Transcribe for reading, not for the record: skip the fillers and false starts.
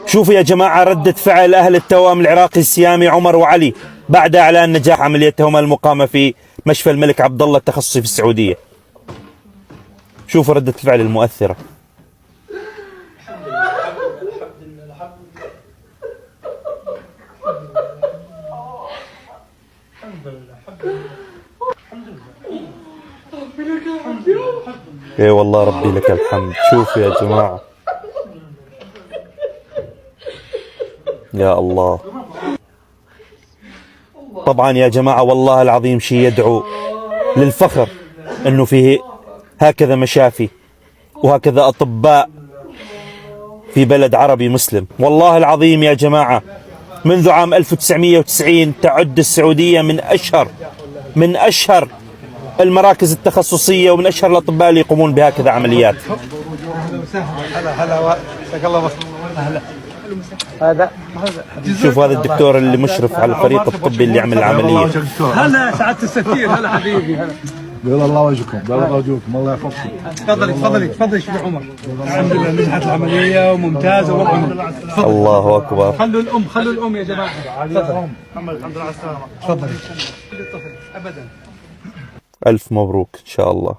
شوفوا يا جماعة ردة فعل أهل التوأم العراقي السيامي عمر وعلي بعد إعلان نجاح عمليتهما المقامة في مشفى الملك عبد الله التخصصي في السعودية. شوفوا ردة الفعل المؤثرة. اي والله ربي لك الحمد. شوفوا يا جماعة، يا الله. طبعا يا جماعة والله العظيم شيء يدعو للفخر انه فيه هكذا مشافي وهكذا اطباء في بلد عربي مسلم. والله العظيم يا جماعة منذ عام 1990 تعد السعودية من اشهر المراكز التخصصية ومن اشهر الاطباء اللي يقومون بهكذا عمليات. هلا مساك الله اهلا. هذا شوف هذا الدكتور اللي مشرف على الفريق الطبي اللي عمل العملية. هلا سعادة السفير. هلا حبيبي. هلا بيض الله وجهكم، بيض وجهكم، الله يحفظكم. تفضلي يا شيخ عمر. الحمد لله نجحت العملية وممتازة والعمر. الله اكبر. خلوا الام يا جماعة. تفضل محمد، الحمد لله على السلامة. تفضلي. ابدا. الف مبروك ان شاء الله.